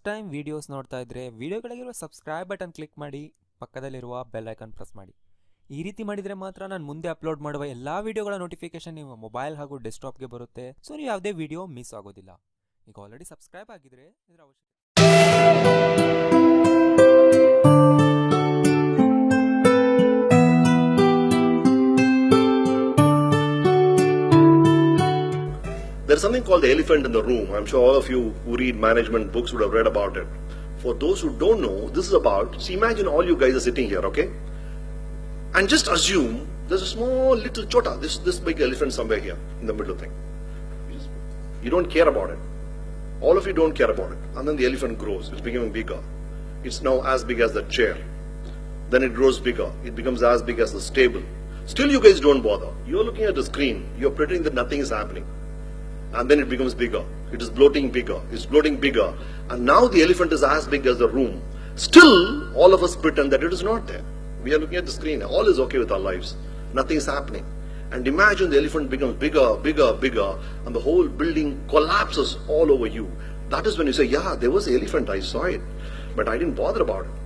Time videos ನೋಡ್ತಾ ಇದ್ರೆ ವಿಡಿಯೋಗಳಿಗಿರುವ subscribe button click ಮಾಡಿ, ಪಕ್ಕದಲ್ಲಿರುವ ಬೆಲ್ ಐಕಾನ್ ಪ್ರೆಸ್ ಮಾಡಿ. ಈ ರೀತಿ ಮಾಡಿದರೆ ಮಾತ್ರ ನಾನು ಮುಂದೆ ಅಪ್ಲೋಡ್ ಮಾಡುವ ಎಲ್ಲ ವಿಡಿಯೋಗಳ ನೋಟಿಫಿಕೇಶನ್ ನಿಮ್ಮ ಮೊಬೈಲ್ ಹಾಗೂ ಡೆಸ್ಕ್ಟಾಪ್ಗೆ ಬರುತ್ತೆ. ಸೊ ನೀವು ಯಾವುದೇ ವಿಡಿಯೋ ಮಿಸ್ ಆಗೋದಿಲ್ಲ. ಈಗ ಆಲ್ರೆಡಿ ಸಬ್ಸ್ಕ್ರೈಬ್ ಆಗಿದ್ರೆ ಇದರ ಅವಶ್ಯಕತೆ. There's something called the elephant in the room. I'm sure all of you who read management books would have read about it. For those who don't know, this is about, see, imagine all you guys are sitting here, okay? And just assume there's a small little chota, this big elephant somewhere here in the middle thing. You don't care about it. All of you don't care about it. And then the elephant grows. It's becoming bigger. It's now as big as the chair. Then it grows bigger. It becomes as big as the stable. Still you guys don't bother. You're looking at the screen. You're pretending that nothing is happening. And then it becomes bigger. It is bloating bigger. It's bloating bigger. And now the elephant is as big as the room. Still, all of us pretend that it is not there. We are looking at the screen. All is okay with our lives. Nothing is happening. And imagine the elephant becomes bigger, bigger, bigger, and the whole building collapses all over you. That is when you say, yeah, there was an elephant. I saw it. But I didn't bother about it.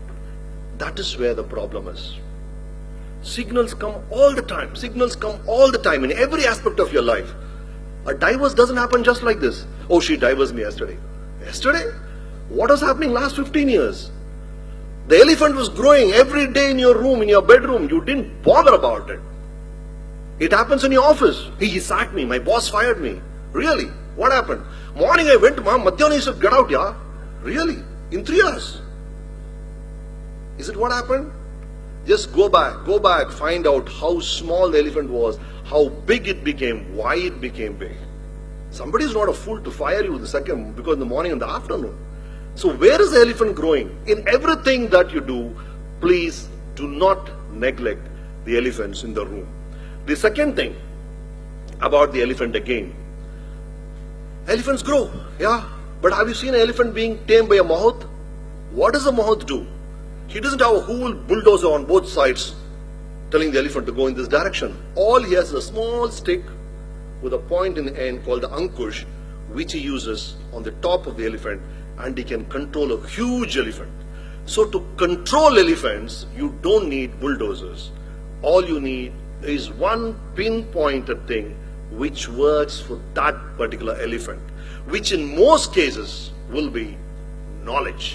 That is where the problem is. Signals come all the time. Signals come all the time in every aspect of your life. A divorce doesn't happen just like this. Oh, she divorced me yesterday. Yesterday? What was happening last 15 years? The elephant was growing every day in your room, in your bedroom. You didn't bother about it. It happens in your office. He sacked me. My boss fired me. Really? What happened? Morning I went, Mom, Madhyana he said, get out, yeah? Really? In 3 hours? Is it what happened? Just go back, find out how small the elephant was, how big it became, why it became big. Somebody is not a fool to fire you the second, because in the morning and the afternoon. So where is the elephant growing? In everything that you do, please do not neglect the elephants in the room. The second thing about the elephant again, elephants grow, yeah, but have you seen an elephant being tamed by a mahout? What does a mahout do? He doesn't have a whole bulldozer on both sides telling the elephant to go in this direction. All he has is a small stick with a point in the end called the ankush, which he uses on the top of the elephant, and he can control a huge elephant. So to control elephants, you don't need bulldozers. All you need is one pinpointed thing which works for that particular elephant, which in most cases will be knowledge.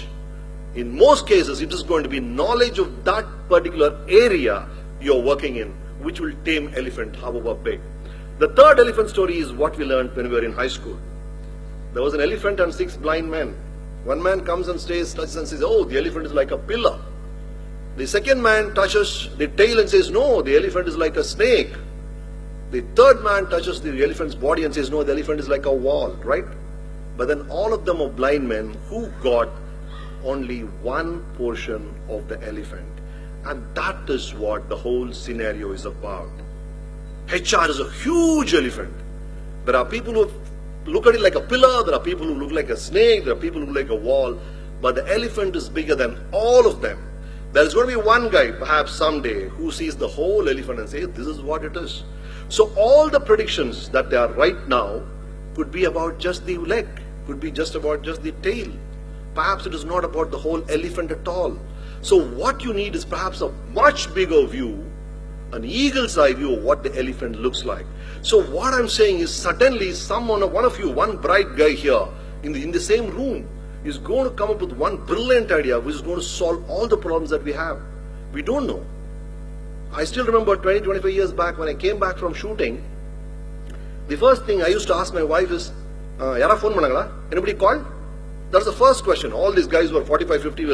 In most cases, it is going to be knowledge of that particular area you're working in, which will tame elephant, however big. The third elephant story is what we learned when we were in high school. There was an elephant and 6 blind men. One man comes and touches and says, oh, the elephant is like a pillar. The second man touches the tail and says, no, the elephant is like a snake. The third man touches the elephant's body and says, no, the elephant is like a wall, right? But then all of them are blind men who got only one portion of the elephant. And that is what the whole scenario is about. HR is a huge elephant. There are people who look at it like a pillar, there are people who look like a snake, there are people who look like a wall, but the elephant is bigger than all of them. There is going to be one guy, perhaps someday, who sees the whole elephant and says, this is what it is. So all the predictions that they are right now could be about just the leg, could be just about just the tail. Perhaps it is not about the whole elephant at all. So what you need is perhaps a much bigger view, an eagle's eye view of what the elephant looks like. So what I'm saying is suddenly one of you, one bright guy here in the same room is going to come up with one brilliant idea which is going to solve all the problems that we have. We don't know. I still remember 20-25 years back when I came back from shooting, the first thing I used to ask my wife is, Yara phone manangala? Anybody called? That's the first question. All these guys who are 45-50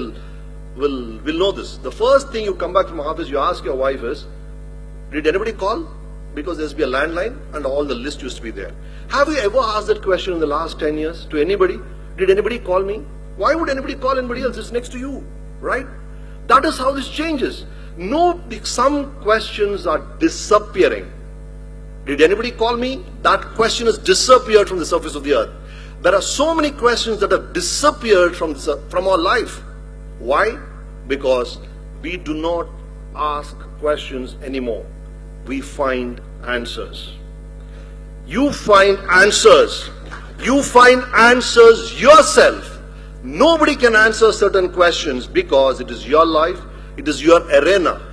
will know this. The first thing you come back from office, you ask your wife is, did anybody call? Because there's be a landline and all the list used to be there. Have you ever asked that question in the last 10 years to anybody? Did anybody call me? Why would anybody call anybody else? It's next to you, right? That is how this changes. No, some questions are disappearing. Did anybody call me? That question has disappeared from the surface of the earth. There are so many questions that have disappeared from our life. Why? Because we do not ask questions anymore. We find answers. You find answers. You find answers yourself. Nobody can answer certain questions because it is your life, it is your arena.